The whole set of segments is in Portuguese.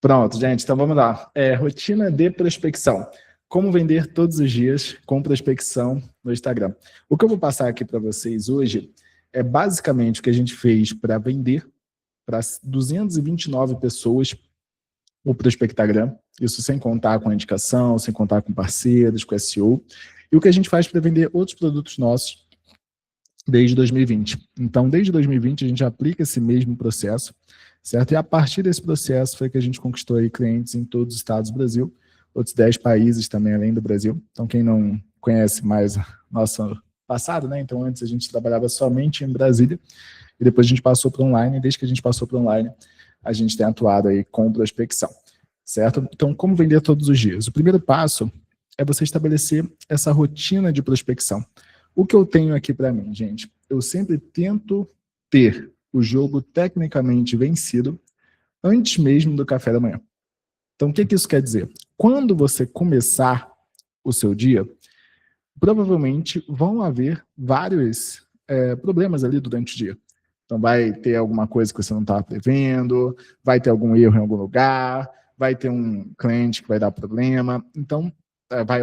Pronto, gente, então vamos lá. Rotina de prospecção. Como vender todos os dias com prospecção no Instagram. O que eu vou passar aqui para vocês hoje é basicamente o que a gente fez para vender para 229 pessoas o Prospectagram, isso sem contar com a indicação, sem contar com parceiros, com SEO, e o que a gente faz para vender outros produtos nossos desde 2020. Então, desde 2020, a gente aplica esse mesmo processo, certo? E a partir desse processo foi que a gente conquistou aí clientes em todos os estados do Brasil, outros 10 países também além do Brasil. Então, quem não conhece mais nosso passado, né? Então, antes a gente trabalhava somente em Brasília, e depois a gente passou para online, e desde que a gente passou para online, a gente tem atuado aí com prospecção, certo? Então, como vender todos os dias? O primeiro passo é você estabelecer essa rotina de prospecção. O que eu tenho aqui para mim, gente? Eu sempre tento ter o jogo tecnicamente vencido antes mesmo do café da manhã. Então, o que isso quer dizer? Quando você começar o seu dia, provavelmente vão haver vários problemas ali durante o dia. Então, vai ter alguma coisa que você não estava prevendo, vai ter algum erro em algum lugar, vai ter um cliente que vai dar problema. Então,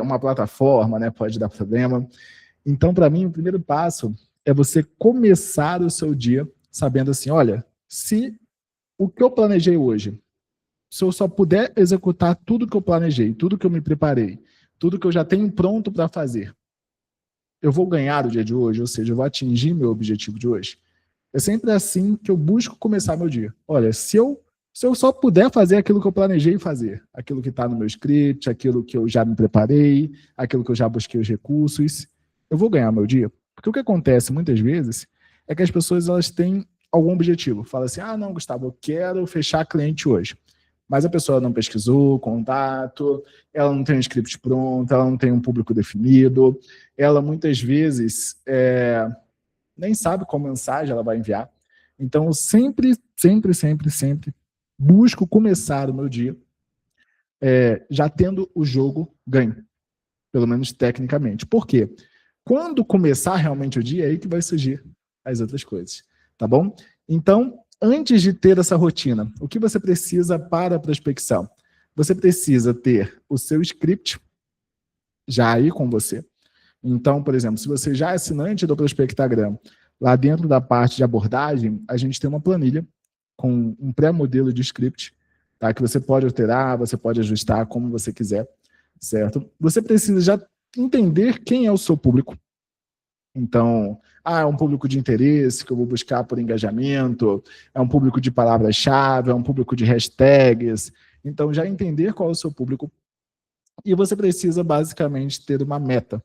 uma plataforma, né, pode dar problema. Então, para mim, o primeiro passo é você começar o seu dia sabendo assim, olha, se o que eu planejei hoje, se eu só puder executar tudo que eu planejei, tudo que eu me preparei, tudo que eu já tenho pronto para fazer, eu vou ganhar o dia de hoje, ou seja, eu vou atingir meu objetivo de hoje. É sempre assim que eu busco começar meu dia. Olha, se eu só puder fazer aquilo que eu planejei fazer, aquilo que está no meu script, aquilo que eu já me preparei, aquilo que eu já busquei os recursos, eu vou ganhar meu dia. Porque o que acontece muitas vezes é que as pessoas elas têm algum objetivo. Fala assim, não, Gustavo, eu quero fechar cliente hoje. Mas a pessoa não pesquisou contato, ela não tem um script pronto, ela não tem um público definido, ela muitas vezes nem sabe qual mensagem ela vai enviar. Então, eu sempre busco começar o meu dia já tendo o jogo ganho, pelo menos tecnicamente. Por quê? Quando começar realmente o dia, é aí que vai surgir as outras coisas, tá bom? Então, antes de ter essa rotina, o que você precisa para a prospecção? Você precisa ter o seu script já aí com você. Então, por exemplo, se você já é assinante do Prospectagram, lá dentro da parte de abordagem, a gente tem uma planilha com um pré-modelo de script, tá? Que você pode alterar, você pode ajustar como você quiser, certo? Você precisa já entender quem é o seu público. Então, é um público de interesse que eu vou buscar por engajamento, é um público de palavras-chave, é um público de hashtags. Então, já entender qual é o seu público. E você precisa, basicamente, ter uma meta,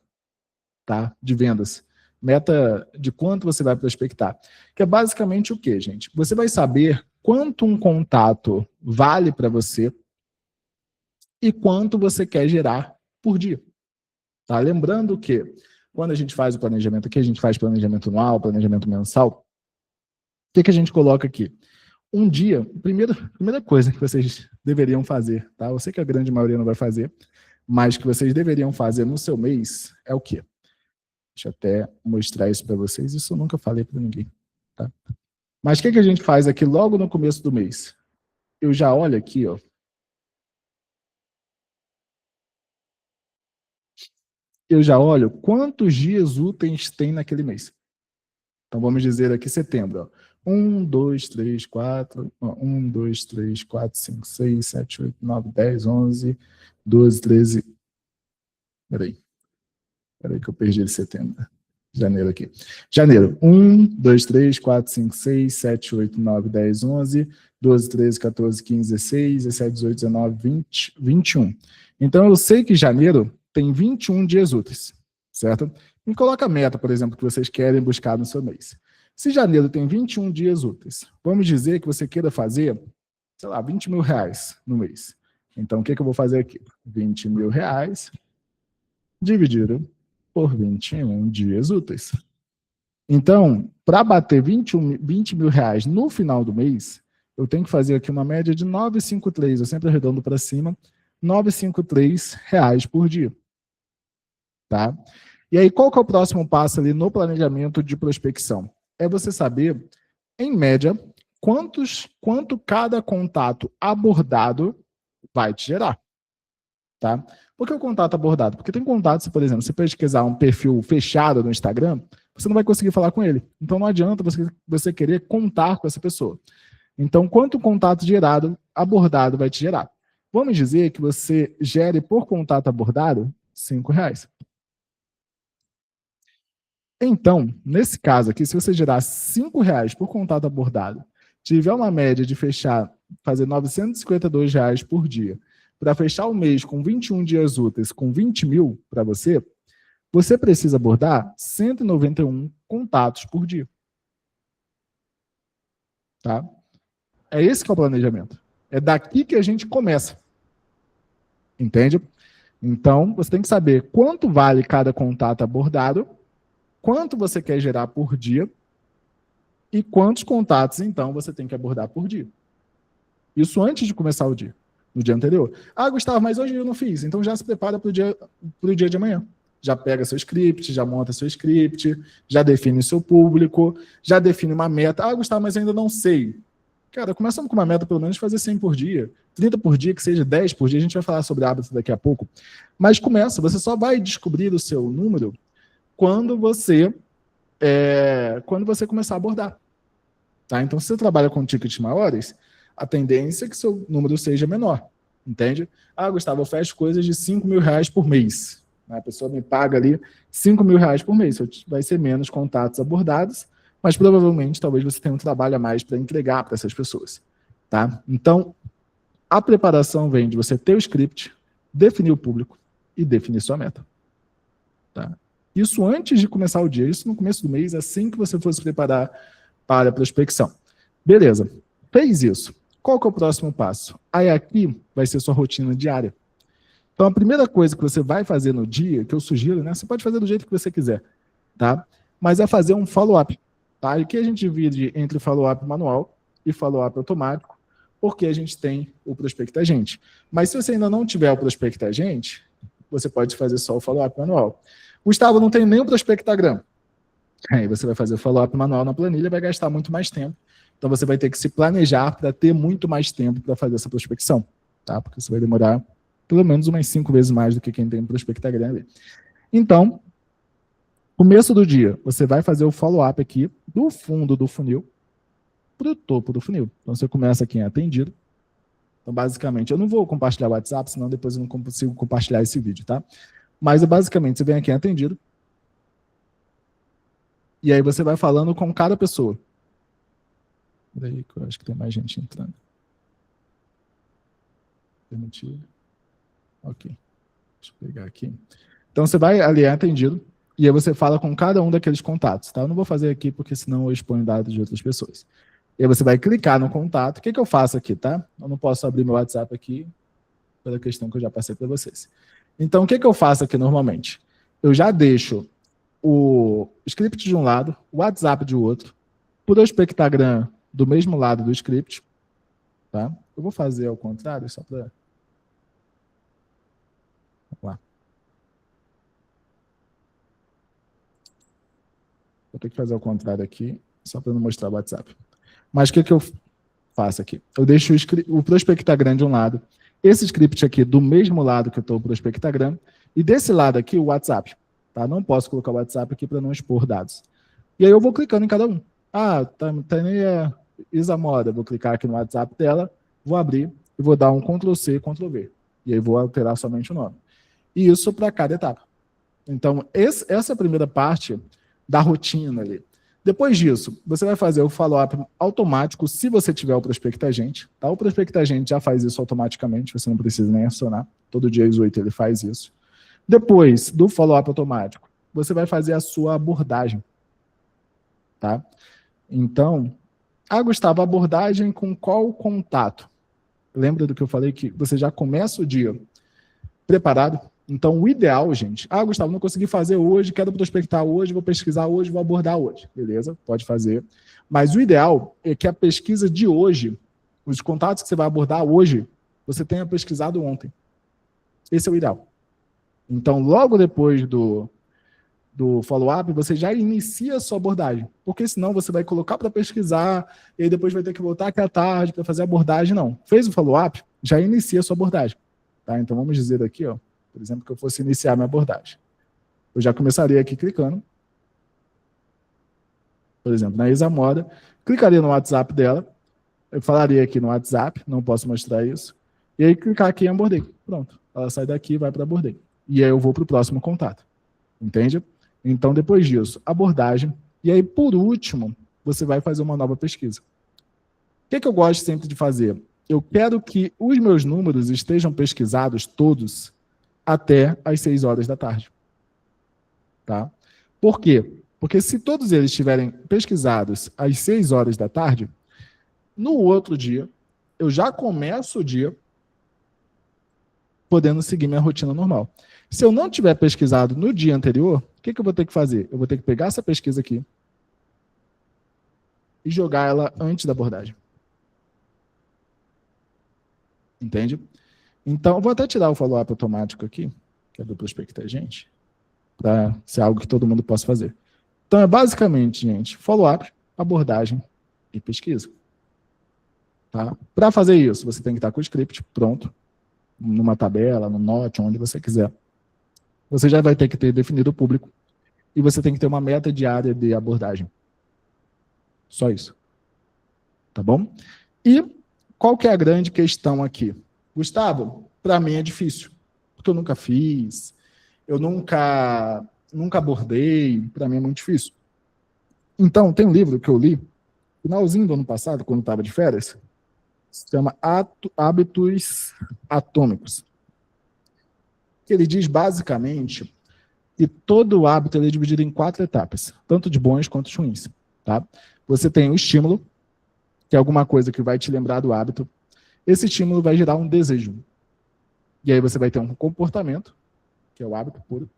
tá? De vendas. Meta de quanto você vai prospectar. Que é basicamente o quê, gente? Você vai saber quanto um contato vale para você e quanto você quer gerar por dia. Tá? Lembrando que quando a gente faz o planejamento aqui, a gente faz planejamento anual, planejamento mensal. O que a gente coloca aqui? Um dia, primeira coisa que vocês deveriam fazer, tá? Eu sei que a grande maioria não vai fazer, mas que vocês deveriam fazer no seu mês é o quê? Deixa eu até mostrar isso para vocês. Isso eu nunca falei para ninguém, tá? Mas o que a gente faz aqui logo no começo do mês? Eu já olho aqui, ó. Eu já olho quantos dias úteis tem naquele mês. Então, vamos dizer aqui setembro. Ó. 1, 2, 3, 4. 1, 2, 3, 4, 5, 6, 7, 8, 9, 10, 11, 12, 13. Peraí que eu perdi de setembro. Janeiro aqui. Janeiro. 1, 2, 3, 4, 5, 6, 7, 8, 9, 10, 11, 12, 13, 14, 15, 16, 17, 18, 19, 20, 21. Então, eu sei que janeiro tem 21 dias úteis, certo? E coloca a meta, por exemplo, que vocês querem buscar no seu mês. Se janeiro tem 21 dias úteis, vamos dizer que você queira fazer, sei lá, 20 mil reais no mês. Então, o que eu vou fazer aqui? 20 mil reais dividido por 21 dias úteis. Então, para bater 20 mil reais no final do mês, eu tenho que fazer aqui uma média de 953, eu sempre arredondo para cima, 953 reais por dia. Tá? E aí, qual que é o próximo passo ali no planejamento de prospecção? É você saber, em média, quanto cada contato abordado vai te gerar, tá? Por que o contato abordado? Porque tem contatos, por exemplo, se pesquisar um perfil fechado no Instagram, você não vai conseguir falar com ele. Então não adianta você querer contar com essa pessoa. Então, quanto contato gerado, abordado vai te gerar? Vamos dizer que você gere por contato abordado R$ 5. Então, nesse caso aqui, se você gerar R$ 5 por contato abordado, tiver uma média de fazer R$ 952 por dia, para fechar o mês com 21 dias úteis, com 20 mil para você precisa abordar 191 contatos por dia. Tá? É esse que é o planejamento. É daqui que a gente começa. Entende? Então, você tem que saber quanto vale cada contato abordado, quanto você quer gerar por dia e quantos contatos, então, você tem que abordar por dia. Isso antes de começar o dia, no dia anterior. Ah, Gustavo, mas hoje eu não fiz. Então, já se prepara para o dia de amanhã. Já pega seu script, já monta seu script, já define o seu público, já define uma meta. Ah, Gustavo, mas ainda não sei. Cara, começamos com uma meta, pelo menos, de fazer 100 por dia, 30 por dia, que seja 10 por dia. A gente vai falar sobre hábitos daqui a pouco. Mas começa, você só vai descobrir o seu número quando você começar a abordar. Tá? Então, se você trabalha com tickets maiores, a tendência é que seu número seja menor. Entende? Ah, Gustavo, eu fecho coisas de R$ 5.000 por mês. A pessoa me paga ali R$ 5.000 por mês. Vai ser menos contatos abordados, mas provavelmente talvez você tenha um trabalho a mais para entregar para essas pessoas. Tá? Então, a preparação vem de você ter o script, definir o público e definir sua meta. Tá? Isso antes de começar o dia, isso no começo do mês, assim que você for se preparar para a prospecção. Beleza, fez isso. Qual que é o próximo passo? Aí aqui vai ser sua rotina diária. Então, a primeira coisa que você vai fazer no dia, que eu sugiro, né? Você pode fazer do jeito que você quiser, tá? Mas é fazer um follow-up, tá? E aqui a gente divide entre follow-up manual e follow-up automático, porque a gente tem o Prospecta Agente. Mas se você ainda não tiver o Prospecta Agente, você pode fazer só o follow-up manual. Gustavo, não tem nem o Prospectagram. Aí você vai fazer o follow-up manual na planilha, vai gastar muito mais tempo. Então você vai ter que se planejar para ter muito mais tempo para fazer essa prospecção, tá? Porque você vai demorar pelo menos umas 5 vezes mais do que quem tem um Prospectagram ali. Então, começo do dia, você vai fazer o follow-up aqui do fundo do funil para o topo do funil. Então você começa aqui em atendido. Então, basicamente, eu não vou compartilhar o WhatsApp, senão depois eu não consigo compartilhar esse vídeo, tá? Mas, basicamente, você vem aqui em atendido. E aí você vai falando com cada pessoa. Peraí, que eu acho que tem mais gente entrando. Permitir. Ok. Deixa eu pegar aqui. Então, você vai ali em atendido. E aí você fala com cada um daqueles contatos, tá? Eu não vou fazer aqui, porque senão eu exponho dados de outras pessoas. E aí você vai clicar no contato. O que eu faço aqui, tá? Eu não posso abrir meu WhatsApp aqui, pela questão que eu já passei para vocês. Então, o que eu faço aqui normalmente? Eu já deixo o script de um lado, o WhatsApp de outro, o Prospectagram do mesmo lado do script, tá? Eu vou fazer ao contrário, só para... Vamos lá. Vou ter que fazer ao contrário aqui, só para não mostrar o WhatsApp. Mas o que eu faço aqui? Eu deixo o Prospectagram de um lado, esse script aqui do mesmo lado que eu estou o Prospectagram, e desse lado aqui o WhatsApp. Tá? Não posso colocar o WhatsApp aqui para não expor dados. E aí eu vou clicando em cada um. Ah, Tânia Isamora, vou clicar aqui no WhatsApp dela, vou abrir e vou dar um Ctrl+C, Ctrl+V. E aí vou alterar somente o nome. E isso para cada etapa. Então, essa é a primeira parte da rotina ali. Depois disso, você vai fazer o follow-up automático se você tiver o Prospecta Agente. Tá? O Prospecta Agente já faz isso automaticamente, você não precisa nem acionar. Todo dia às 8 ele faz isso. Depois do follow-up automático, você vai fazer a sua abordagem. Tá? Então, Gustavo, abordagem com qual contato? Lembra do que eu falei que você já começa o dia preparado? Então, o ideal, gente... Gustavo, não consegui fazer hoje, quero prospectar hoje, vou pesquisar hoje, vou abordar hoje. Beleza, pode fazer. Mas o ideal é que a pesquisa de hoje, os contatos que você vai abordar hoje, você tenha pesquisado ontem. Esse é o ideal. Então, logo depois do follow-up, você já inicia a sua abordagem. Porque senão você vai colocar para pesquisar, e aí depois vai ter que voltar aqui à tarde para fazer a abordagem. Não. Fez o follow-up, já inicia a sua abordagem. Tá? Então, vamos dizer aqui, ó, por exemplo, que eu fosse iniciar minha abordagem. Eu já começaria aqui clicando, por exemplo, na Isamora, clicaria no WhatsApp dela, eu falaria aqui no WhatsApp, não posso mostrar isso, e aí clicar aqui em abordei. Pronto, ela sai daqui e vai para abordei. E aí eu vou para o próximo contato. Entende? Então, depois disso, abordagem. E aí, por último, você vai fazer uma nova pesquisa. O que eu gosto sempre de fazer? Eu quero que os meus números estejam pesquisados todos até às 6 horas da tarde. Tá? Por quê? Porque se todos eles estiverem pesquisados às 6 horas da tarde, no outro dia, eu já começo o dia podendo seguir minha rotina normal. Se eu não tiver pesquisado no dia anterior, o que eu vou ter que fazer? Eu vou ter que pegar essa pesquisa aqui e jogar ela antes da abordagem. Entende? Então, eu vou até tirar o follow-up automático aqui, que é do Prospectar Gente, para ser algo que todo mundo possa fazer. Então, é basicamente, gente, follow-up, abordagem e pesquisa. Tá? Para fazer isso, você tem que estar com o script pronto, numa tabela, no Note, onde você quiser. Você já vai ter que ter definido o público e você tem que ter uma meta diária de abordagem. Só isso. Tá bom? E qual que é a grande questão aqui? Gustavo, para mim é difícil, porque eu nunca fiz, eu nunca abordei, para mim é muito difícil. Então, tem um livro que eu li, finalzinho do ano passado, quando estava de férias, se chama Hábitos Atômicos. Que ele diz, basicamente, que todo hábito ele é dividido em 4 etapas, tanto de bons quanto de ruins. Tá? Você tem o estímulo, que é alguma coisa que vai te lembrar do hábito. Esse estímulo vai gerar um desejo. E aí você vai ter um comportamento, que é o hábito puro.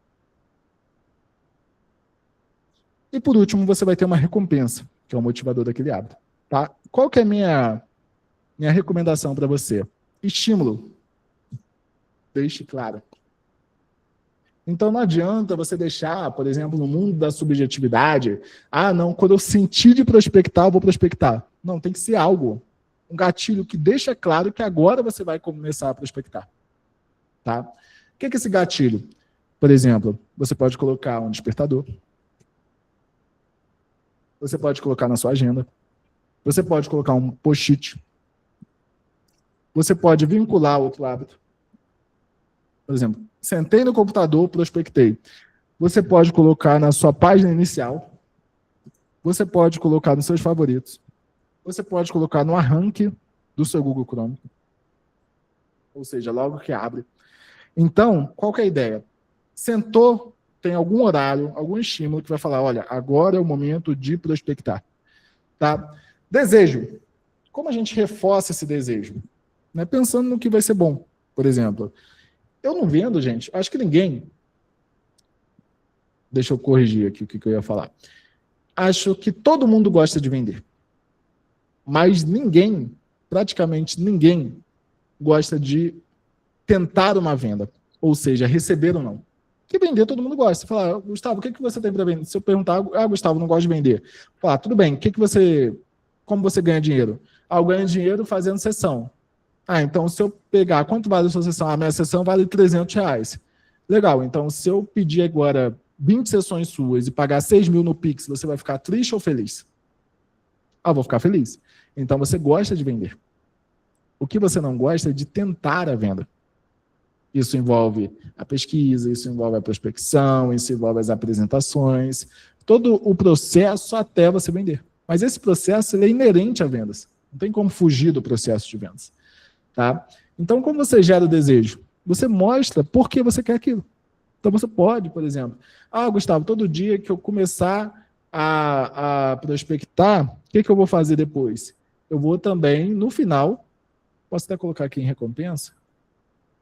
E por último, você vai ter uma recompensa, que é o motivador daquele hábito. Tá? Qual que é a minha recomendação para você? Estímulo. Deixe claro. Então não adianta você deixar, por exemplo, no mundo da subjetividade, não, quando eu sentir de prospectar, eu vou prospectar. Não, tem que ser algo, um gatilho que deixa claro que agora você vai começar a prospectar. Tá? O que é esse gatilho? Por exemplo, você pode colocar um despertador, você pode colocar na sua agenda, você pode colocar um post-it, você pode vincular outro hábito. Por exemplo, sentei no computador, prospectei. Você pode colocar na sua página inicial, você pode colocar nos seus favoritos, você pode colocar no arranque do seu Google Chrome, ou seja, logo que abre. Então, qual que é a ideia? Sentou, tem algum horário, algum estímulo que vai falar, olha, agora é o momento de prospectar. Tá? Desejo. Como a gente reforça esse desejo? Né? Pensando no que vai ser bom. Por exemplo, eu não vendo, gente, acho que ninguém... Deixa eu corrigir aqui o que eu ia falar. Acho que todo mundo gosta de vender. Mas ninguém, praticamente ninguém, gosta de tentar uma venda. Ou seja, receber ou não. Porque vender todo mundo gosta. Você fala, Gustavo, o que você tem para vender? Se eu perguntar, Gustavo, não gosto de vender. Falar, tudo bem, como você ganha dinheiro? Eu ganho dinheiro fazendo sessão. Então se eu pegar, quanto vale a sua sessão? A minha sessão vale R$300. Legal, então se eu pedir agora 20 sessões suas e pagar 6 mil no Pix, você vai ficar triste ou feliz? Vou ficar feliz. Então você gosta de vender. O que você não gosta é de tentar a venda. Isso envolve a pesquisa, isso envolve a prospecção, isso envolve as apresentações, todo o processo até você vender. Mas esse processo ele é inerente a vendas. Não tem como fugir do processo de vendas. Tá? Então, como você gera o desejo? Você mostra por que você quer aquilo. Então, você pode, por exemplo, Gustavo, todo dia que eu começar a prospectar, o que eu vou fazer depois? Eu vou também, no final, posso até colocar aqui em recompensa,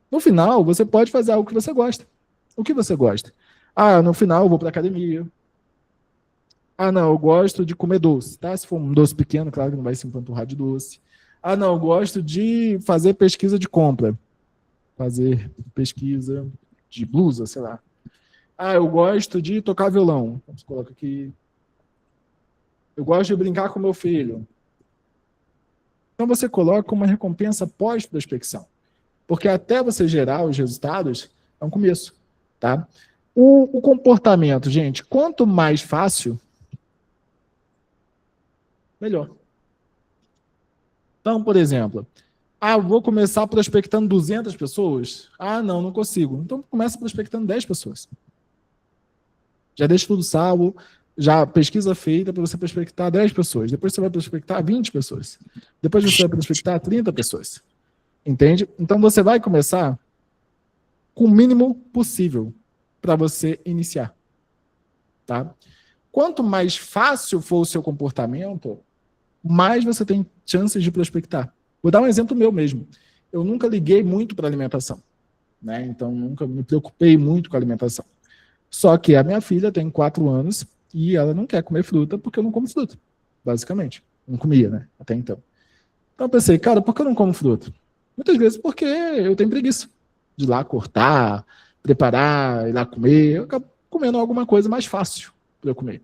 no final, você pode fazer algo que você gosta. O que você gosta? No final eu vou para a academia. Não, eu gosto de comer doce. Tá? Se for um doce pequeno, claro que não vai se empanturrar de doce. Não, eu gosto de fazer pesquisa de compra. Fazer pesquisa de blusa, sei lá. Eu gosto de tocar violão. Então, você coloca aqui. Eu gosto de brincar com meu filho. Então, você coloca uma recompensa pós-prospecção. Porque até você gerar os resultados, é um começo, tá? O comportamento, gente, quanto mais fácil, melhor. Então, por exemplo, vou começar prospectando 200 pessoas? Não consigo. Então, começa prospectando 10 pessoas. Já deixa tudo salvo, já pesquisa feita para você prospectar 10 pessoas. Depois você vai prospectar 20 pessoas. Depois você vai prospectar 30 pessoas. Entende? Então, você vai começar com o mínimo possível para você iniciar. Tá? Quanto mais fácil for o seu comportamento, mais você tem chances de prospectar. Vou dar um exemplo meu mesmo. Eu nunca liguei muito para alimentação, né? Então nunca me preocupei muito com a alimentação. Só que a minha filha tem 4 anos e ela não quer comer fruta porque eu não como fruta, basicamente. Não comia, né? Até então. Então eu pensei, cara, por que eu não como fruta? Muitas vezes porque eu tenho preguiça de ir lá cortar, preparar, ir lá comer. Eu acabo comendo alguma coisa mais fácil para eu comer.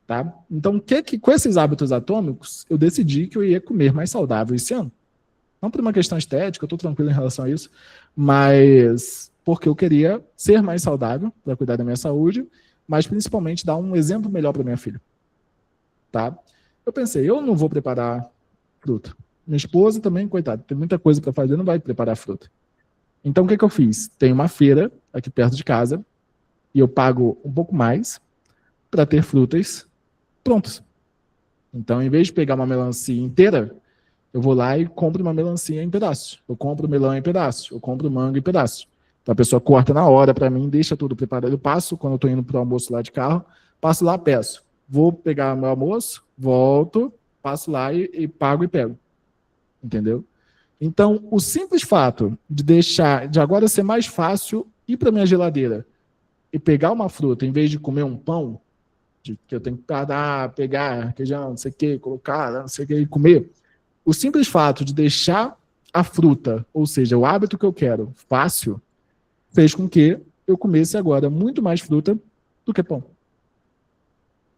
Tá? Então, com esses hábitos atômicos, eu decidi que eu ia comer mais saudável esse ano. Não por uma questão estética, eu estou tranquilo em relação a isso, mas porque eu queria ser mais saudável para cuidar da minha saúde, mas principalmente dar um exemplo melhor para minha filha. Tá? Eu pensei, eu não vou preparar fruta. Minha esposa também, coitada, tem muita coisa para fazer, não vai preparar fruta. Então, o que eu fiz? Tem uma feira aqui perto de casa e eu pago um pouco mais para ter frutas prontas. Então, em vez de pegar uma melancia inteira, eu vou lá e compro uma melancia em pedaços. Eu compro melão em pedaços. Eu compro mango em pedaços. Então, a pessoa corta na hora para mim, deixa tudo preparado. Eu passo, quando eu estou indo para o almoço lá de carro, passo lá, peço. Vou pegar meu almoço, volto, passo lá e pago e pego. Entendeu? Então, o simples fato de deixar, de agora ser mais fácil ir para minha geladeira e pegar uma fruta, em vez de comer um pão, que eu tenho que parar, pegar queijão, não sei o que, colocar, não sei o que, e comer. O simples fato de deixar a fruta, ou seja, o hábito que eu quero, fácil, fez com que eu comesse agora muito mais fruta do que pão.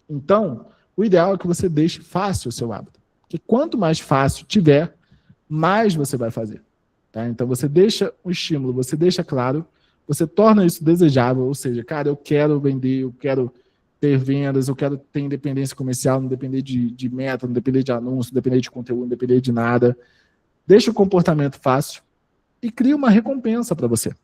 Então, o ideal é que você deixe fácil o seu hábito. Porque quanto mais fácil tiver, mais você vai fazer. Tá? Então, você deixa o estímulo, você deixa claro, você torna isso desejável, ou seja, cara, eu quero vender, eu quero ter vendas, eu quero ter independência comercial, não depender de meta, não depender de anúncio, não depender de conteúdo, não depender de nada. Deixa o comportamento fácil e cria uma recompensa para você.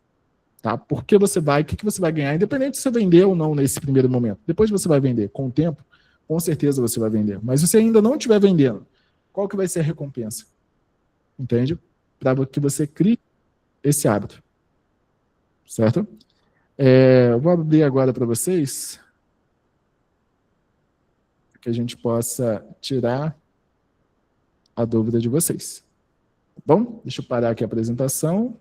Tá? Porque você vai, o que você vai ganhar, independente se você vender ou não nesse primeiro momento. Depois você vai vender. Com o tempo, com certeza você vai vender. Mas se você ainda não estiver vendendo, qual que vai ser a recompensa? Entende? Para que você crie esse hábito. Certo? Eu vou abrir agora para vocês que a gente possa tirar a dúvida de vocês. Bom, deixa eu parar aqui a apresentação.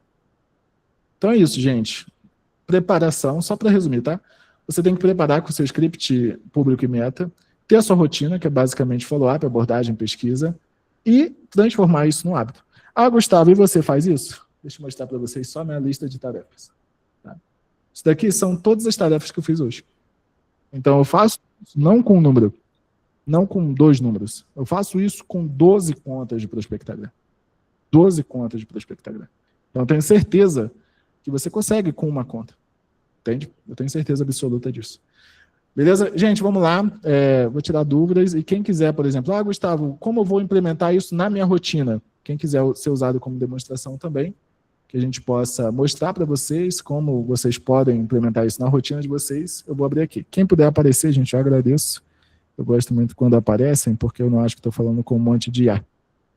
Então é isso, gente. Preparação, só para resumir, tá? Você tem que preparar com o seu script público e meta, ter a sua rotina, que é basicamente follow-up, abordagem, pesquisa, e transformar isso num hábito. Gustavo, e você faz isso? Deixa eu mostrar para vocês só a minha lista de tarefas. Tá? Isso daqui são todas as tarefas que eu fiz hoje. Então, eu faço isso não com um número, não com 2 números. Eu faço isso com 12 contas de prospectagram. 12 contas de prospectagram. Então, eu tenho certeza que você consegue com uma conta. Entende? Eu tenho certeza absoluta disso. Beleza? Gente, vamos lá. Vou tirar dúvidas. E quem quiser, por exemplo, Gustavo, como eu vou implementar isso na minha rotina? Quem quiser ser usado como demonstração também, que a gente possa mostrar para vocês como vocês podem implementar isso na rotina de vocês, eu vou abrir aqui. Quem puder aparecer, gente, eu agradeço. Eu gosto muito quando aparecem, porque eu não acho que estou falando com um monte de IA.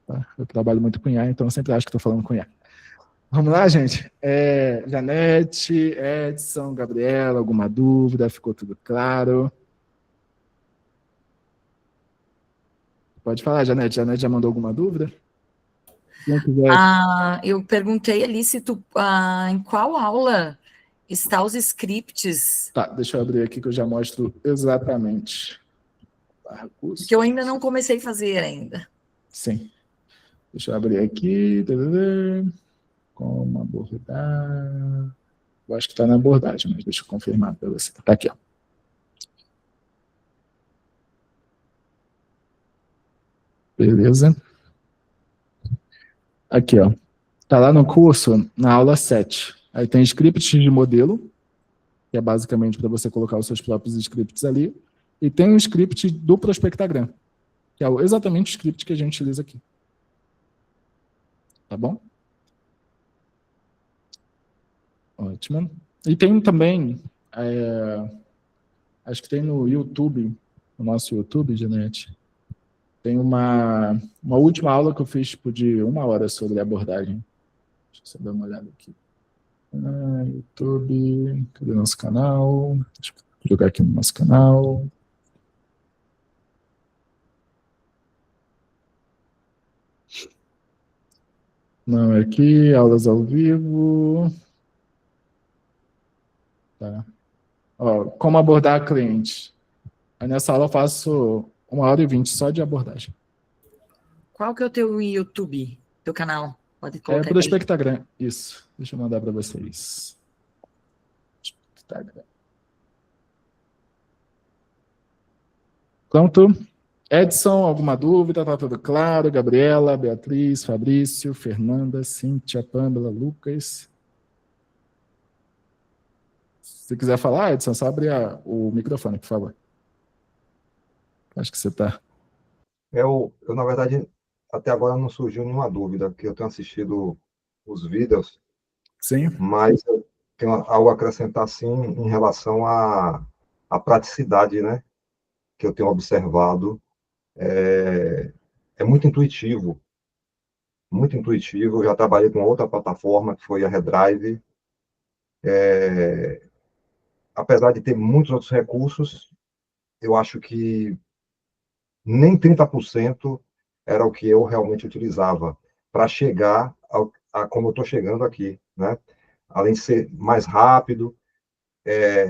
Tá? Eu trabalho muito com IA, então eu sempre acho que estou falando com IA. Vamos lá, gente? Janete, Edson, Gabriela, alguma dúvida? Ficou tudo claro? Pode falar, Janete. Janete já mandou alguma dúvida? Quem quiser. Eu perguntei ali se em qual aula está os scripts. Tá, deixa eu abrir aqui que eu já mostro exatamente. Que eu ainda não comecei a fazer ainda. Sim. Deixa eu abrir aqui. Como abordar. Eu acho que está na abordagem, mas deixa eu confirmar para você. Está aqui, ó. Beleza. Aqui, ó. Tá lá no curso, na aula 7. Aí tem scripts de modelo, que é basicamente para você colocar os seus próprios scripts ali, e tem o script do Prospectagram, que é exatamente o script que a gente utiliza aqui. Tá bom? Ótimo. E tem também, acho que tem no YouTube, no nosso YouTube, Janete, tem uma última aula que eu fiz tipo, de 1 hora sobre abordagem. Deixa eu dar uma olhada aqui. YouTube, cadê nosso canal? Deixa eu jogar aqui no nosso canal. Não, aqui, aulas ao vivo. Tá. Ó, como abordar cliente. Aí nessa aula eu faço 1h20 só de abordagem. Qual que é o teu YouTube, teu canal? Pode É colocar aí. Prospectagram, isso. Deixa eu mandar para vocês. Prospectagram. Pronto. Edson, alguma dúvida? Tá tudo claro? Gabriela, Beatriz, Fabrício, Fernanda, Cíntia, Pâmela, Lucas. Se quiser falar, Edson, só abre o microfone, por favor. Acho que você está. Eu, na verdade, até agora não surgiu nenhuma dúvida, porque eu tenho assistido os vídeos, Sim. mas eu tenho algo a acrescentar, sim, em relação à praticidade, né, que eu tenho observado. É muito intuitivo, muito intuitivo. Eu já trabalhei com outra plataforma, que foi a Redrive. Apesar de ter muitos outros recursos, eu acho que nem 30% era o que eu realmente utilizava para chegar a como eu estou chegando aqui, né? Além de ser mais rápido,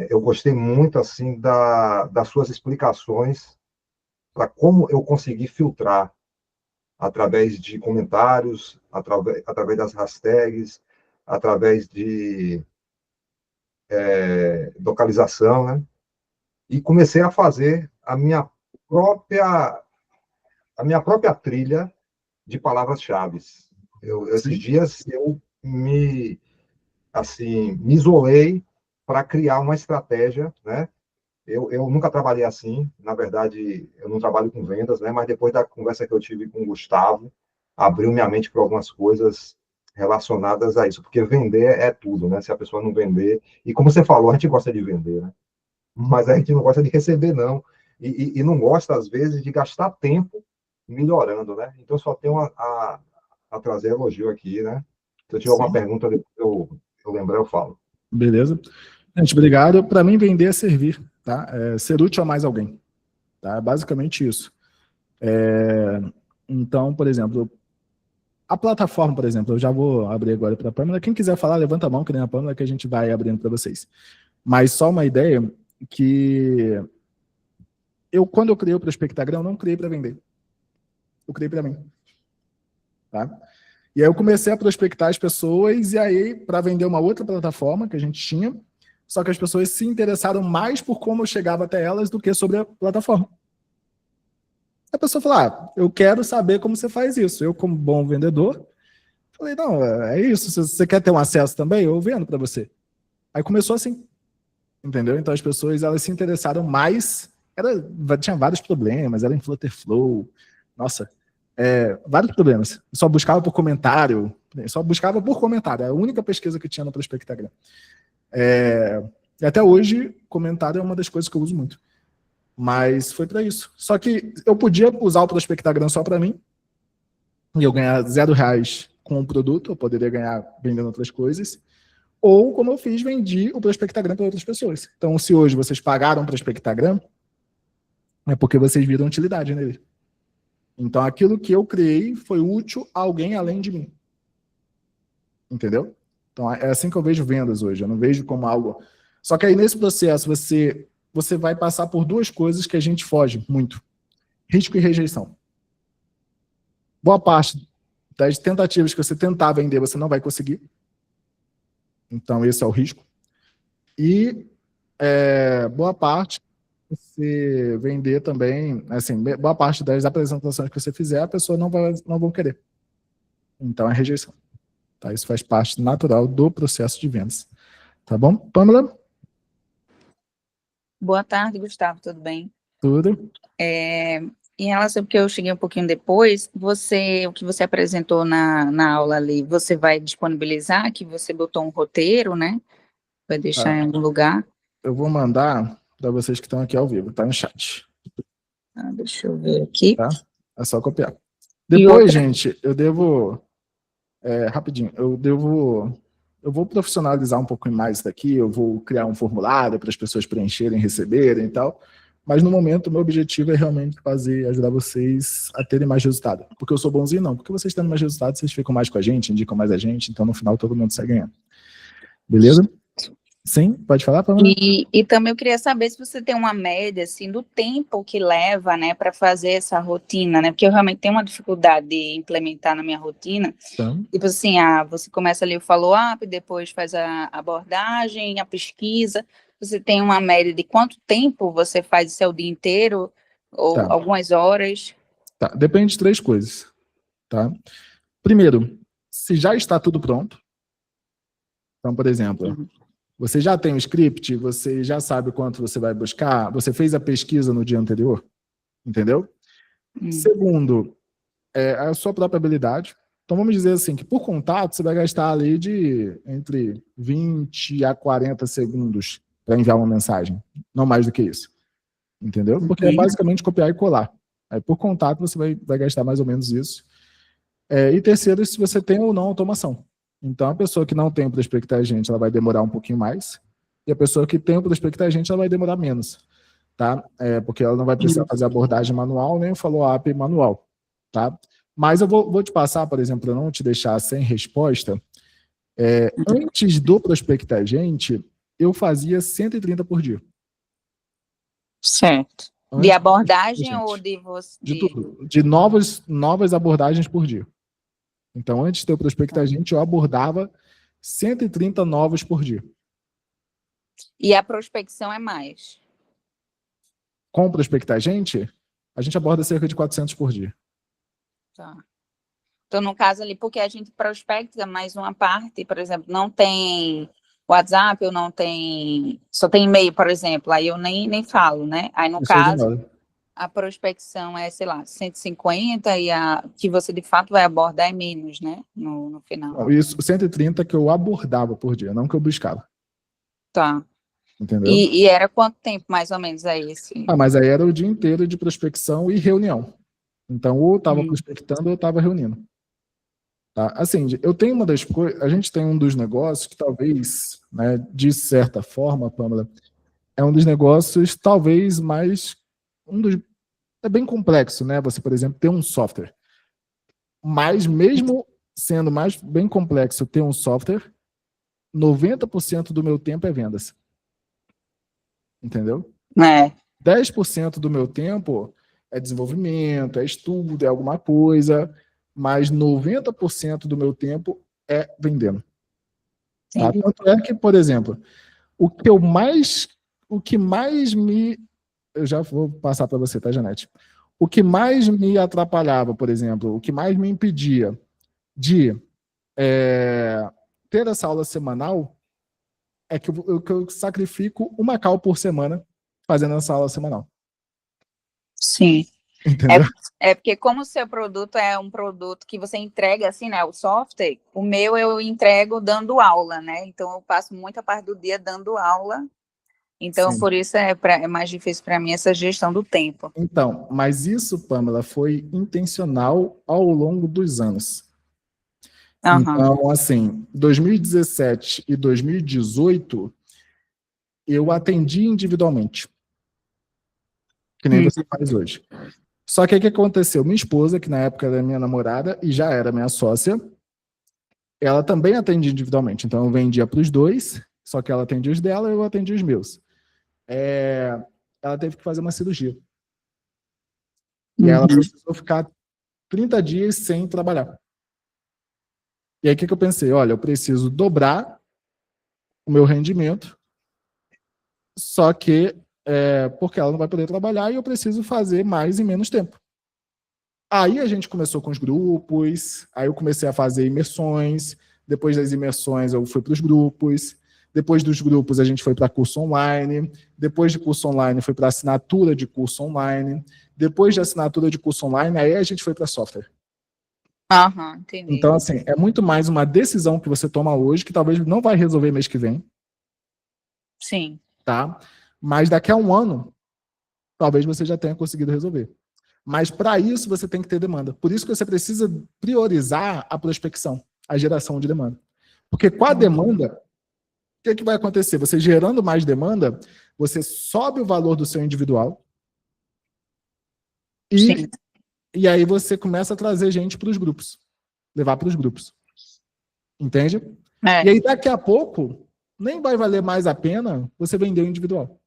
eu gostei muito assim das suas explicações para como eu consegui filtrar através de comentários, através das hashtags, através de localização, né? E comecei a fazer própria a minha própria trilha de palavras-chave. Esses dias eu me isolei para criar uma estratégia, né? Eu nunca trabalhei assim, na verdade, eu não trabalho com vendas, né? Mas depois da conversa que eu tive com o Gustavo, abriu minha mente para algumas coisas relacionadas a isso, porque vender é tudo, né? Se a pessoa não vender, e como você falou, a gente gosta de vender, né? Mas a gente não gosta de receber, não. E não gosta, às vezes, de gastar tempo melhorando, né? Então, só tenho a trazer elogio aqui, né? Se eu tiver alguma pergunta, eu lembrar, eu falo. Beleza. Gente, obrigado. Para mim, vender é servir, tá? É ser útil a mais alguém, tá? Basicamente isso. Então, por exemplo, a plataforma, por exemplo, eu já vou abrir agora para a Pâmela. Quem quiser falar, levanta a mão, que nem a Pâmela, que a gente vai abrindo para vocês. Mas só uma ideia que quando eu criei o Prospectagram, eu não criei para vender. Eu criei para mim. Tá? E aí eu comecei a prospectar as pessoas, e aí, para vender uma outra plataforma que a gente tinha, só que as pessoas se interessaram mais por como eu chegava até elas do que sobre a plataforma. A pessoa falou, eu quero saber como você faz isso. Eu, como bom vendedor, falei, não, é isso. Se você quer ter um acesso também, eu vendo para você. Aí começou assim, entendeu? Então as pessoas, elas se interessaram mais, tinha vários problemas, era em Flutterflow, nossa, vários problemas. Só buscava por comentário, é a única pesquisa que tinha no Prospectagram. E até hoje, comentário é uma das coisas que eu uso muito. Mas foi para isso. Só que eu podia usar o Prospectagram só para mim, e eu ganhar R$0 com o produto, eu poderia ganhar vendendo outras coisas, ou, como eu fiz, vendi o Prospectagram para outras pessoas. Então, se hoje vocês pagaram o Prospectagram, é porque vocês viram utilidade nele. Então, aquilo que eu criei foi útil a alguém além de mim. Entendeu? Então, é assim que eu vejo vendas hoje. Eu não vejo como algo... Só que aí, nesse processo, você vai passar por duas coisas que a gente foge muito. Risco e rejeição. Boa parte das tentativas que você tentar vender, você não vai conseguir. Então, esse é o risco. E boa parte você vender também, assim, boa parte das apresentações que você fizer, a pessoa não vão querer. Então, é rejeição. tá? Isso faz parte natural do processo de vendas. Tá bom? Pamela? Boa tarde, Gustavo, tudo bem? Tudo? Em relação, porque eu cheguei um pouquinho depois, o que você apresentou na aula ali, você vai disponibilizar, que você botou um roteiro, né? Vai deixar em algum lugar. Eu vou mandar para vocês que estão aqui ao vivo, tá no chat. Deixa eu ver aqui. Tá? É só copiar. Depois, gente, eu devo... rapidinho, eu vou profissionalizar um pouco mais isso daqui, eu vou criar um formulário para as pessoas preencherem, receberem e tal, mas no momento o meu objetivo é realmente ajudar vocês a terem mais resultado. Porque eu sou bonzinho, não. Porque vocês tendo mais resultado, vocês ficam mais com a gente, indicam mais a gente, então no final todo mundo sai ganhando. Beleza? Sim, pode falar, Pamela? E também eu queria saber se você tem uma média, assim, do tempo que leva, né, para fazer essa rotina, né, porque eu realmente tenho uma dificuldade de implementar na minha rotina. Então, Tipo assim, você começa ali o follow-up, depois faz a abordagem, a pesquisa. Você tem uma média de quanto tempo você faz isso o dia inteiro, ou Tá. algumas horas? tá. Depende de 3 coisas. Tá? Primeiro, se já está tudo pronto. Então, por exemplo, você já tem o script, você já sabe quanto você vai buscar, você fez a pesquisa no dia anterior, entendeu? Segundo, a sua própria habilidade. Então, vamos dizer assim, que por contato, você vai gastar ali de entre 20 a 40 segundos para enviar uma mensagem. Não mais do que isso. Entendeu? Porque é basicamente copiar e colar. Aí, por contato, você vai gastar mais ou menos isso. E terceiro, se você tem ou não automação. Então, a pessoa que não tem o prospectar agente, ela vai demorar um pouquinho mais. E a pessoa que tem o prospectar agente, ela vai demorar menos. Tá? Porque ela não vai precisar fazer abordagem manual, nem o follow-up manual. Tá? Mas eu vou te passar, por exemplo, para não te deixar sem resposta. Antes do prospectar agente, eu fazia 130 por dia. Certo. Antes De abordagem gente. ou de você? De tudo. De novas abordagens por dia. Então, antes de ter o prospectar agente, eu abordava 130 novos por dia. E a prospecção é mais? Com o prospectar agente, a gente aborda cerca de 400 por dia. Tá. Então, no caso ali, porque a gente prospecta mais uma parte, por exemplo, não tem WhatsApp, ou não tem... Só tem e-mail, por exemplo, aí eu nem falo, né? Aí, no caso, a prospecção é, sei lá, 150 e a que você, de fato, vai abordar é menos, né? No final. Não, isso, 130 que eu abordava por dia, não que eu buscava. Tá. Entendeu? E era quanto tempo, mais ou menos, aí? Mas aí era o dia inteiro de prospecção e reunião. Então, ou eu estava prospectando ou eu estava reunindo. Tá? Assim, eu tenho uma das coisas... A gente tem um dos negócios que talvez, né, de certa forma, Pamela, é um dos negócios talvez mais... é bem complexo, né? Você, por exemplo, ter um software. Mas mesmo sendo mais bem complexo ter um software, 90% do meu tempo é vendas. Entendeu? 10% do meu tempo é desenvolvimento, é estudo, é alguma coisa, mas 90% do meu tempo é vendendo. Tá? Tanto é que, por exemplo, o que mais me... Eu já vou passar para você, tá, Janete? O que mais me atrapalhava, por exemplo, o que mais me impedia de ter essa aula semanal é que eu sacrifico uma call por semana fazendo essa aula semanal. Sim. Entendeu? Porque como o seu produto é um produto que você entrega, assim, né, o software, o meu eu entrego dando aula, né? Então, eu passo muita parte do dia dando aula. Então, Sim. por isso é mais difícil para mim essa gestão do tempo. Então, mas isso, Pamela, foi intencional ao longo dos anos. Então, assim, 2017 e 2018, eu atendi individualmente. Que nem você faz hoje. Só que o que aconteceu? Minha esposa, que na época era minha namorada e já era minha sócia, ela também atendia individualmente. Então, eu vendia para os dois, só que ela atendia os dela e eu atendia os meus. Ela teve que fazer uma cirurgia. E ela precisou ficar 30 dias sem trabalhar. E aí, o que eu pensei? Olha, eu preciso dobrar o meu rendimento, só que porque ela não vai poder trabalhar e eu preciso fazer mais em menos tempo. Aí a gente começou com os grupos, aí eu comecei a fazer imersões, depois das imersões eu fui para os grupos, depois dos grupos a gente foi para curso online, depois de curso online foi para assinatura de curso online, depois de assinatura de curso online, aí a gente foi para software. Aham, entendi. Então, assim, é muito mais uma decisão que você toma hoje, que talvez não vai resolver mês que vem, Sim. tá? Mas daqui a um ano, talvez você já tenha conseguido resolver. Mas para isso você tem que ter demanda. Por isso que você precisa priorizar a prospecção, a geração de demanda. Porque com a demanda, o que vai acontecer? Você gerando mais demanda, você sobe o valor do seu individual e aí você começa a trazer gente para os grupos, levar para os grupos. Entende? É. E aí daqui a pouco, nem vai valer mais a pena você vender o individual.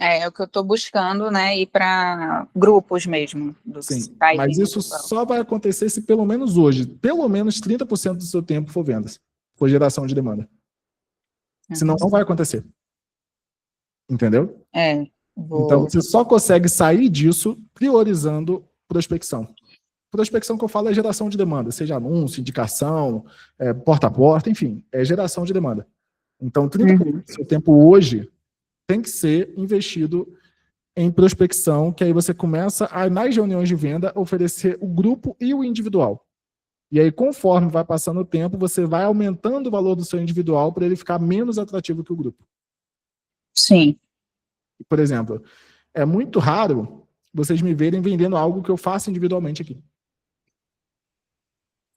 É o que eu estou buscando, né? Ir para grupos mesmo. Sim, mas isso só vai acontecer se pelo menos hoje, pelo menos 30% do seu tempo for vendas, for geração de demanda. Senão não vai acontecer. Entendeu? Então você só consegue sair disso priorizando prospecção. Prospecção que eu falo é geração de demanda, seja anúncio, indicação, porta a porta, enfim, é geração de demanda. Então 30% do seu tempo hoje tem que ser investido em prospecção, que aí você começa a, nas reuniões de venda, oferecer o grupo e o individual. E aí, conforme vai passando o tempo, você vai aumentando o valor do seu individual para ele ficar menos atrativo que o grupo. Sim. Por exemplo, é muito raro vocês me verem vendendo algo que eu faço individualmente aqui.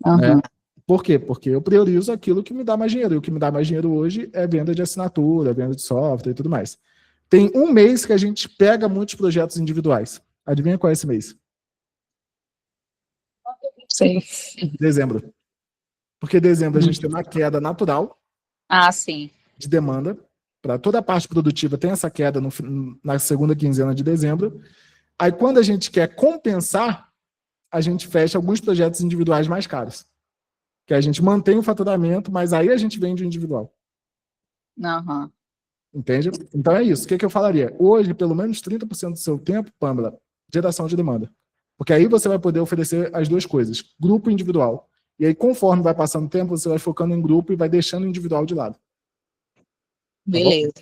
Uhum. Por quê? Porque eu priorizo aquilo que me dá mais dinheiro. E o que me dá mais dinheiro hoje é venda de assinatura, venda de software e tudo mais. Tem um mês que a gente pega muitos projetos individuais. Adivinha qual é esse mês? Sim. Dezembro. Porque dezembro a gente tem uma queda natural Sim. de demanda. Para toda a parte produtiva tem essa queda na segunda quinzena de dezembro. Aí quando a gente quer compensar, a gente fecha alguns projetos individuais mais caros. Que a gente mantém o faturamento, mas aí a gente vende o individual. Uhum. Entende? Então é isso. O que eu falaria? Hoje, pelo menos 30% do seu tempo, Pamela, geração de demanda. Porque aí você vai poder oferecer as duas coisas, grupo e individual. E aí, conforme vai passando o tempo, você vai focando em grupo e vai deixando o individual de lado. Beleza.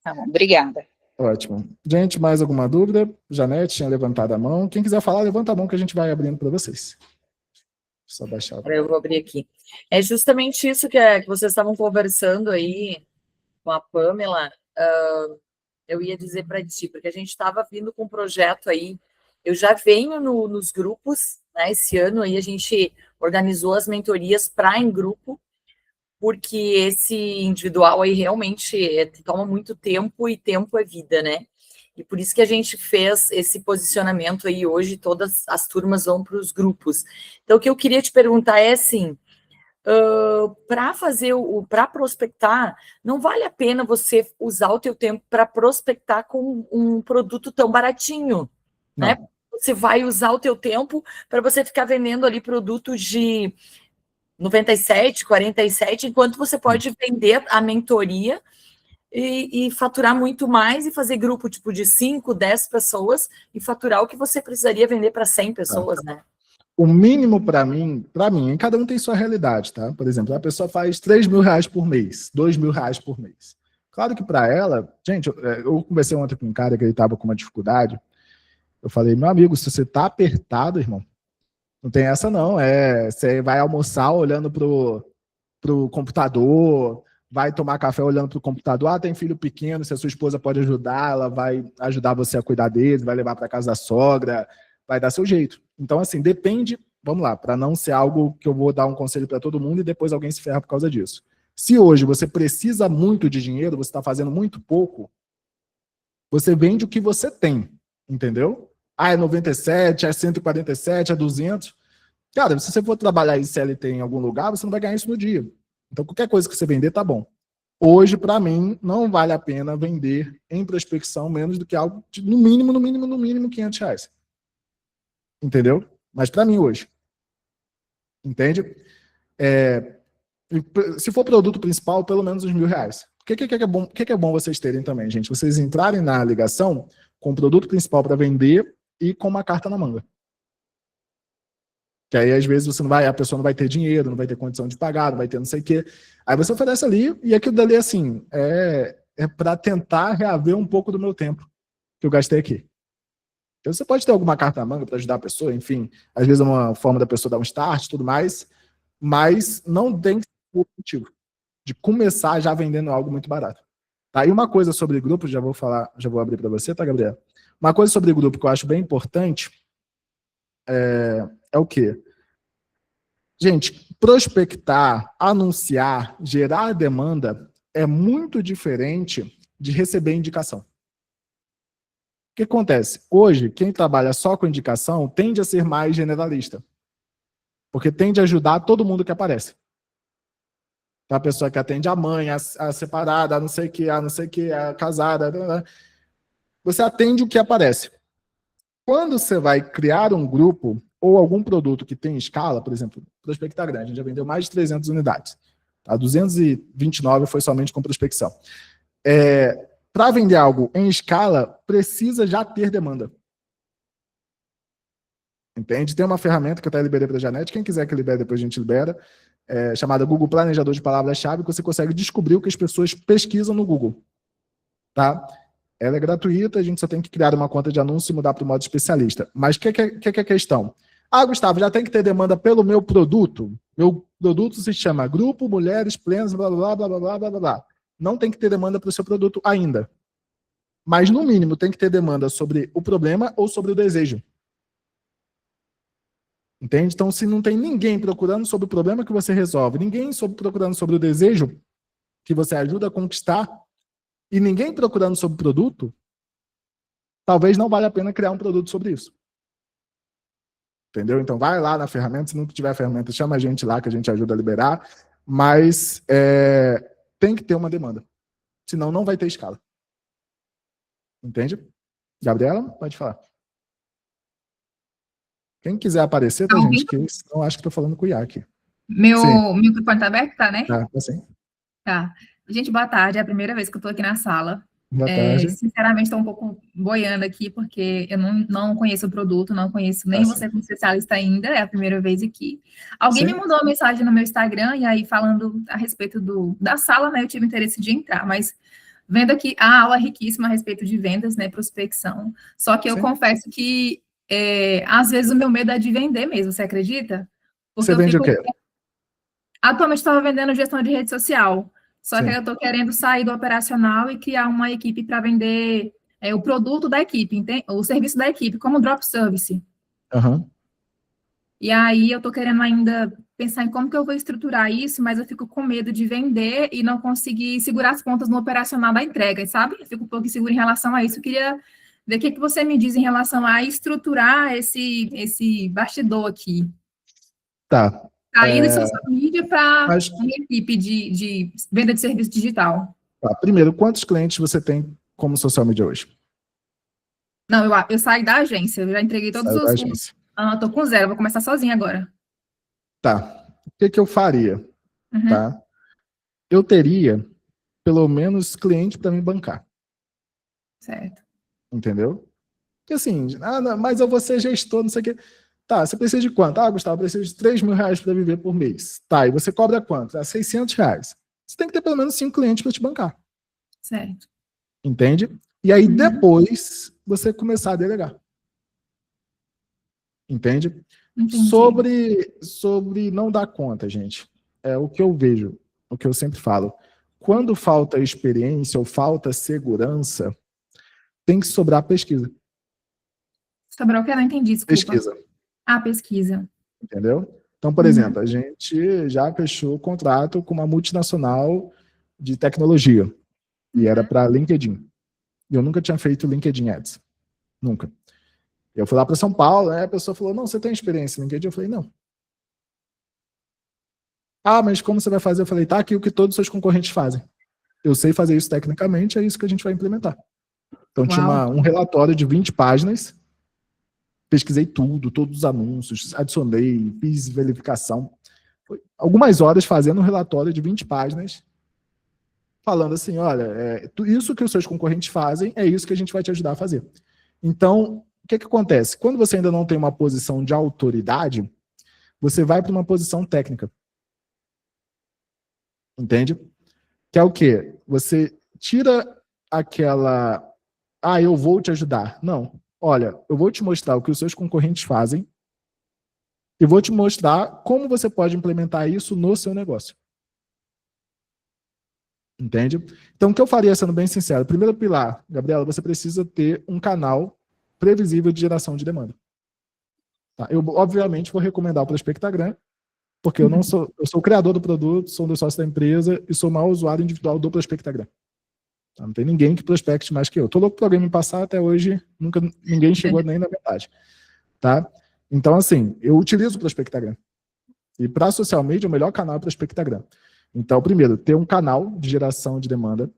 Tá bom, obrigada. Ótimo. Gente, mais alguma dúvida? Janete tinha levantado a mão. Quem quiser falar, levanta a mão que a gente vai abrindo para vocês. Só baixar. Eu vou abrir aqui. É justamente isso que vocês estavam conversando aí com a Pamela. Eu ia dizer para ti, porque a gente estava vindo com um projeto aí. Eu já venho nos grupos, né? Esse ano aí a gente organizou as mentorias para em grupo, porque esse individual aí realmente toma muito tempo e tempo é vida, né? E por isso que a gente fez esse posicionamento aí hoje, todas as turmas vão para os grupos. Então, o que eu queria te perguntar é assim, para prospectar, não vale a pena você usar o teu tempo para prospectar com um produto tão baratinho, Não. né? Você vai usar o teu tempo para você ficar vendendo ali produtos de 97, 47, enquanto você pode vender a mentoria e faturar muito mais e fazer grupo tipo de 5, 10 pessoas e faturar o que você precisaria vender para 100 pessoas, né? O mínimo para mim, cada um tem sua realidade, tá? Por exemplo, a pessoa faz R$3.000 por mês, R$2.000 por mês. Claro que para ela, gente, eu conversei ontem com um cara que ele estava com uma dificuldade. Eu falei, meu amigo, se você tá apertado, irmão, não tem essa não. Você vai almoçar olhando pro computador, vai tomar café olhando pro computador. Tem filho pequeno, se a sua esposa pode ajudar, ela vai ajudar você a cuidar dele, vai levar para casa da sogra, vai dar seu jeito. Então, assim, depende, vamos lá, para não ser algo que eu vou dar um conselho para todo mundo e depois alguém se ferra por causa disso. Se hoje você precisa muito de dinheiro, você está fazendo muito pouco, você vende o que você tem, entendeu? É 97, é 147, é 200. Cara, se você for trabalhar em CLT em algum lugar, você não vai ganhar isso no dia. Então, qualquer coisa que você vender, tá bom. Hoje, para mim, não vale a pena vender em prospecção menos do que algo de, no mínimo, R$500. Entendeu? Mas para mim, hoje. Entende? Se for produto principal, pelo menos os R$1.000. O que é bom vocês terem também, gente? Vocês entrarem na ligação com o produto principal para vender e com uma carta na manga. Que aí, às vezes, a pessoa não vai ter dinheiro, não vai ter condição de pagar, não vai ter não sei o quê. Aí você oferece ali, e aquilo dali, assim, é para tentar reaver um pouco do meu tempo que eu gastei aqui. Então, você pode ter alguma carta na manga para ajudar a pessoa, enfim, às vezes é uma forma da pessoa dar um start e tudo mais, mas não tem que ser o objetivo de começar já vendendo algo muito barato. Tá? E uma coisa sobre grupo, já vou abrir para você, tá, Gabriel? Uma coisa sobre grupo que eu acho bem importante é o quê? Gente, prospectar, anunciar, gerar demanda é muito diferente de receber indicação. O que acontece? Hoje, quem trabalha só com indicação tende a ser mais generalista, porque tende a ajudar todo mundo que aparece. A pessoa que atende a mãe, a separada, a não sei o que, a casada. Você atende o que aparece. Quando você vai criar um grupo ou algum produto que tem escala, por exemplo, prospectar grande, a gente já vendeu mais de 300 unidades. Tá? 229 foi somente com prospecção. Para vender algo em escala, precisa já ter demanda. Entende? Tem uma ferramenta que eu até liberei para a Janete, quem quiser que libere, depois a gente libera, chamada Google Planejador de Palavras-Chave, que você consegue descobrir o que as pessoas pesquisam no Google. Tá? Ela é gratuita, a gente só tem que criar uma conta de anúncio e mudar para o modo especialista. Mas o que é a questão? Gustavo, já tem que ter demanda pelo meu produto? Meu produto se chama Grupo Mulheres Plenas, blá, blá, blá, blá, blá, blá, blá, blá. Não tem que ter demanda para o seu produto ainda. Mas, no mínimo, tem que ter demanda sobre o problema ou sobre o desejo. Entende? Então, se não tem ninguém procurando sobre o problema que você resolve, ninguém procurando sobre o desejo que você ajuda a conquistar, e ninguém procurando sobre o produto, talvez não valha a pena criar um produto sobre isso. Entendeu? Então, vai lá na ferramenta, se não tiver ferramenta, chama a gente lá que a gente ajuda a liberar, mas tem que ter uma demanda. Senão, não vai ter escala. Entende? Gabriela, pode falar. Quem quiser aparecer, tá, gente? Que senão acho que estou falando com o Iac. Meu microfone tá aberto, tá, né? Tá sim. Tá. Gente, boa tarde. É a primeira vez que eu tô aqui na sala. Boa tarde. Sinceramente, estou um pouco boiando aqui, porque eu não conheço o produto, não conheço nem você como especialista ainda, é a primeira vez aqui. Alguém me mandou uma mensagem no meu Instagram, e aí falando a respeito da sala, né, eu tive interesse de entrar, mas vendo aqui, a aula é riquíssima a respeito de vendas, né, prospecção, só que eu confesso que, às vezes, o meu medo é de vender mesmo, você acredita? Porque você vende o quê? Atualmente, estava vendendo gestão de rede social, só que eu estou querendo sair do operacional e criar uma equipe para vender o produto da equipe, o serviço da equipe, como drop service. Uhum. E aí eu estou querendo ainda pensar em como que eu vou estruturar isso, mas eu fico com medo de vender e não conseguir segurar as pontas no operacional da entrega, sabe? Eu fico um pouco insegura em relação a isso. Eu queria ver o que você me diz em relação a estruturar esse bastidor aqui. Tá. Sair de social media para uma equipe de venda de serviço digital. Tá. Primeiro, quantos clientes você tem como social media hoje? Não, eu saí da agência, eu já entreguei todos os... Estou com 0, vou começar sozinha agora. Tá. O que eu faria? Tá? Eu teria, pelo menos, cliente para me bancar. Certo. Entendeu? Porque assim, não, mas eu vou ser gestor, não sei o quê. Tá, você precisa de quanto? Gustavo, eu preciso de 3 mil reais para viver por mês. Tá, e você cobra quanto? 600 reais. Você tem que ter pelo menos 5 clientes para te bancar. Certo. Entende? E aí, depois, você começar a delegar. Entende? Entendi. Sobre não dar conta, gente. É o que eu vejo, o que eu sempre falo. Quando falta experiência ou falta segurança, tem que sobrar pesquisa. Sobrar o que? Eu não entendi, desculpa. Pesquisa. Pesquisa. Entendeu? Então, por exemplo, a gente já fechou contrato com uma multinacional de tecnologia. E era para LinkedIn. E eu nunca tinha feito LinkedIn Ads. Nunca. Eu fui lá para São Paulo, a pessoa falou, não, você tem experiência em LinkedIn? Eu falei, não. Mas como você vai fazer? Eu falei, tá aqui o que todos os seus concorrentes fazem. Eu sei fazer isso tecnicamente, é isso que a gente vai implementar. Então, tinha um relatório de 20 páginas, pesquisei tudo, todos os anúncios, adicionei, fiz verificação. Foi algumas horas fazendo um relatório de 20 páginas, falando assim, olha, isso que os seus concorrentes fazem, é isso que a gente vai te ajudar a fazer. Então, o que acontece? Quando você ainda não tem uma posição de autoridade, você vai para uma posição técnica. Entende? Que é o quê? Você tira aquela... eu vou te ajudar. Não. Olha, eu vou te mostrar o que os seus concorrentes fazem e vou te mostrar como você pode implementar isso no seu negócio. Entende? Então, o que eu faria, sendo bem sincero? Primeiro pilar, Gabriela, você precisa ter um canal previsível de geração de demanda. Tá? Eu, obviamente, vou recomendar o Prospectagram, porque eu sou o criador do produto, sou um dos sócios da empresa e sou o maior usuário individual do Prospectagram. Tá? Não tem ninguém que prospecte mais que eu. Estou louco para alguém me passar, até hoje ninguém chegou nem na metade. Tá? Então, assim, eu utilizo o Prospectagram. E para social media, o melhor canal é o Prospectagram. Então, primeiro, ter um canal de geração de demanda.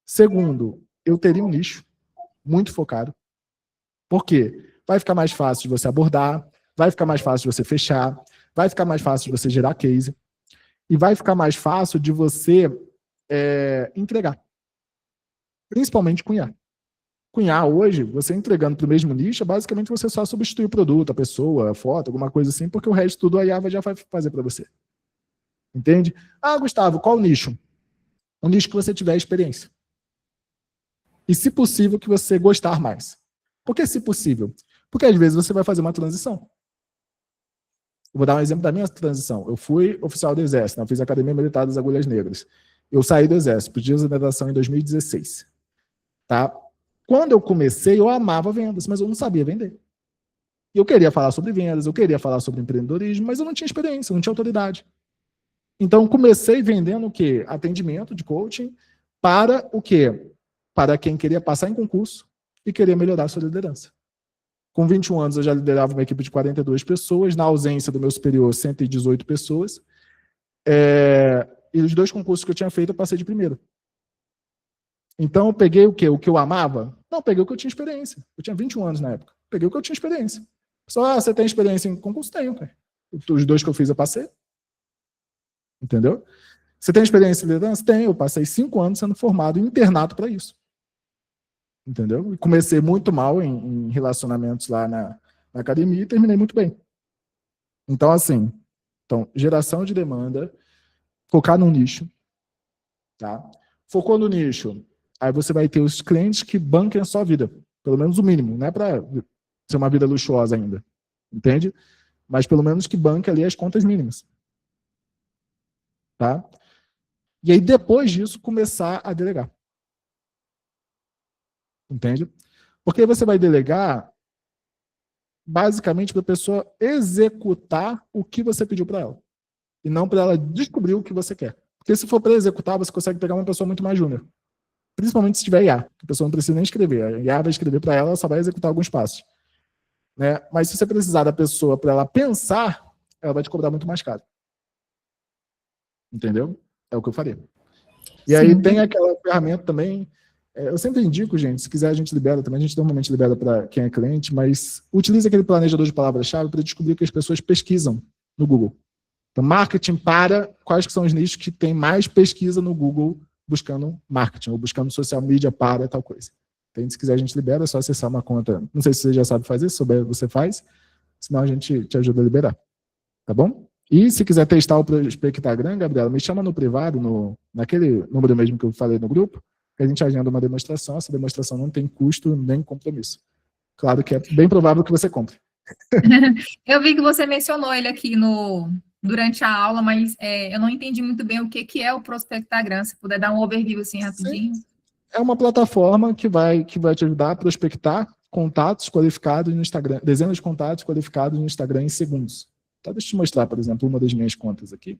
Segundo, eu teria um nicho muito focado. Por quê? Vai ficar mais fácil de você abordar, vai ficar mais fácil de você fechar, vai ficar mais fácil de você gerar case e vai ficar mais fácil de você entregar. Principalmente cunhar. Cunhar hoje, você entregando para o mesmo nicho, basicamente você só substitui o produto, a pessoa, a foto, alguma coisa assim, porque o resto tudo a Yava já vai fazer para você. Entende? Gustavo, qual o nicho? Um nicho que você tiver experiência. E, se possível, que você gostar mais. Por que se possível? Porque, às vezes, você vai fazer uma transição. Eu vou dar um exemplo da minha transição. Eu fui oficial do Exército, eu fiz a Academia Militar das Agulhas Negras. Eu saí do Exército, pedi exoneração em 2016. Tá? Quando eu comecei, eu amava vendas, mas eu não sabia vender. Eu queria falar sobre vendas, eu queria falar sobre empreendedorismo, mas eu não tinha experiência, não tinha autoridade. Então, comecei vendendo o quê? Atendimento de coaching para o quê? Para quem queria passar em concurso e queria melhorar a sua liderança. Com 21 anos, eu já liderava uma equipe de 42 pessoas, na ausência do meu superior, 118 pessoas. E os 2 concursos que eu tinha feito, eu passei de primeiro. Então, eu peguei o quê? O que eu amava? Não, peguei o que eu tinha experiência. Eu tinha 21 anos na época. Peguei o que eu tinha experiência. Só, você tem experiência em concurso? Tenho, cara. Os 2 que eu fiz, eu passei. Entendeu? Você tem experiência em liderança? Tenho. Eu passei 5 anos sendo formado em internato para isso. Entendeu? E comecei muito mal em relacionamentos lá na academia e terminei muito bem. Então, assim, geração de demanda, focar no nicho. Tá? Focou no nicho, aí você vai ter os clientes que banquem a sua vida. Pelo menos o mínimo. Não é para ser uma vida luxuosa ainda. Entende? Mas pelo menos que banque ali as contas mínimas. Tá? E aí, depois disso, começar a delegar. Entende? Porque você vai delegar basicamente para a pessoa executar o que você pediu para ela. E não para ela descobrir o que você quer. Porque se for para executar, você consegue pegar uma pessoa muito mais júnior. Principalmente se tiver IA. A pessoa não precisa nem escrever. A IA vai escrever para ela, ela só vai executar alguns passos. Né? Mas se você precisar da pessoa para ela pensar, ela vai te cobrar muito mais caro. Entendeu? É o que eu faria. E Sim. Aí tem aquela ferramenta também, eu sempre indico, gente, se quiser a gente libera também, a gente normalmente libera para quem é cliente, mas utilize aquele planejador de palavras-chave para descobrir o que as pessoas pesquisam no Google. Então, marketing para quais que são os nichos que tem mais pesquisa no Google buscando marketing, ou buscando social media para tal coisa. Então, se quiser a gente libera, é só acessar uma conta, não sei se você já sabe fazer, se souber você faz, senão a gente te ajuda a liberar. Tá bom? E se quiser testar o Prospectagram, Gabriela, me chama no privado, naquele número mesmo que eu falei no grupo, que a gente agenda uma demonstração. Essa demonstração não tem custo nem compromisso. Claro que é bem provável que você compre. Eu vi que você mencionou ele aqui durante a aula, mas eu não entendi muito bem o que é o Prospectagram. Se puder dar um overview assim rapidinho. Sim. É uma plataforma que vai te ajudar a prospectar contatos qualificados no Instagram, dezenas de contatos qualificados no Instagram em segundos. Tá, deixa eu te mostrar, por exemplo, uma das minhas contas aqui.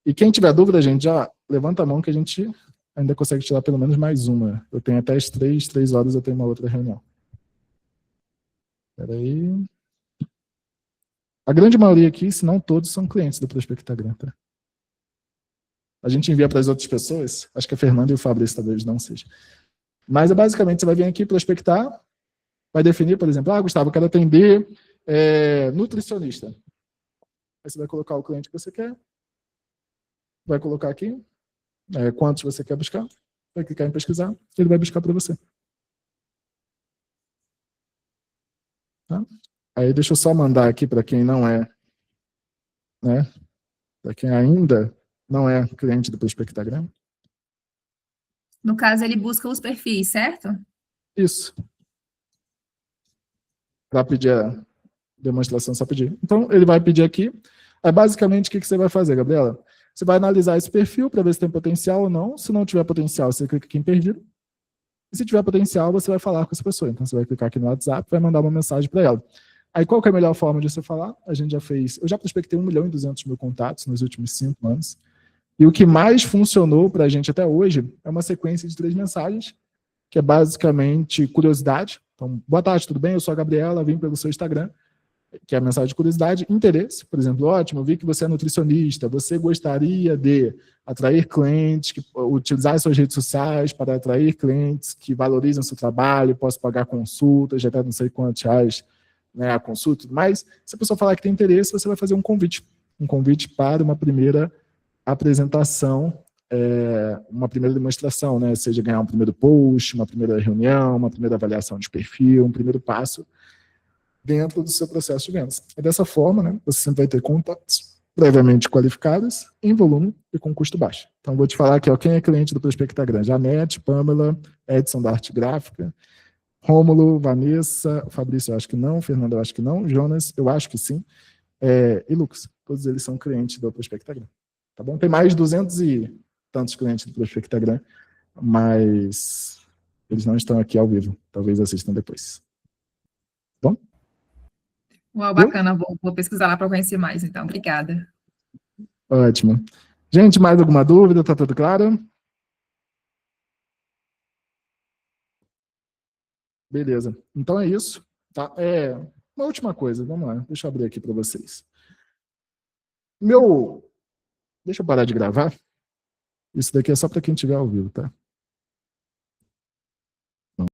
E quem tiver dúvida, gente, já levanta a mão que a gente ainda consegue tirar pelo menos mais uma. Eu tenho até as 3 horas, eu tenho uma outra reunião. Espera aí. A grande maioria aqui, se não todos, são clientes do Prospectagram, tá? A gente envia para as outras pessoas, acho que a Fernanda e o Fabrício talvez não seja. Mas basicamente você vai vir aqui prospectar, vai definir, por exemplo, Gustavo, eu quero atender nutricionista. Aí você vai colocar o cliente que você quer, vai colocar aqui, quantos você quer buscar, vai clicar em pesquisar, ele vai buscar para você. Tá? Aí deixa eu só mandar aqui para quem não é né? Para quem ainda não é cliente do Prospectagram. No caso, ele busca os perfis, certo? Isso. Para pedir a demonstração, só pedir. Então, ele vai pedir aqui. Aí, basicamente, o que você vai fazer, Gabriela? Você vai analisar esse perfil para ver se tem potencial ou não. Se não tiver potencial, você clica aqui em perdido. E se tiver potencial, você vai falar com essa pessoa. Então, você vai clicar aqui no WhatsApp, vai mandar uma mensagem para ela. Aí, qual que é a melhor forma de você falar? A gente já fez... Eu já prospectei 1.200.000 contatos nos últimos 5 anos. E o que mais funcionou para a gente até hoje é uma sequência de 3 mensagens, que é basicamente curiosidade. Então, boa tarde, tudo bem? Eu sou a Gabriela, vim pelo seu Instagram, que é a mensagem de curiosidade. Interesse, por exemplo, ótimo, vi que você é nutricionista, você gostaria de atrair clientes, utilizar suas redes sociais para atrair clientes que valorizam o seu trabalho, posso pagar consultas, já até não sei quantos reais, né, a consulta, mas se a pessoa falar que tem interesse, você vai fazer um convite para uma primeira apresentação, uma primeira demonstração, né? Seja ganhar um primeiro post, uma primeira reunião, uma primeira avaliação de perfil, um primeiro passo dentro do seu processo de vendas. E dessa forma, né, você sempre vai ter contatos previamente qualificados, em volume e com custo baixo. Então, vou te falar aqui, ó, quem é cliente do Prospectagram? Janete, Pamela, Edson da Arte Gráfica, Rômulo, Vanessa, Fabrício, eu acho que não, Fernando, eu acho que não, Jonas, eu acho que sim, e Lucas. Todos eles são clientes do Prospectagram. Tá bom? Tem mais de 200 e tantos clientes do Prospectagram, mas eles não estão aqui ao vivo. Talvez assistam depois. Bom? Uau, bacana. Vou pesquisar lá para conhecer mais, então. Obrigada. Ótimo. Gente, mais alguma dúvida? Tá tudo claro? Beleza. Então é isso. Tá? Uma última coisa. Vamos lá. Deixa eu abrir aqui para vocês. Deixa eu parar de gravar. Isso daqui é só para quem estiver ao vivo, tá?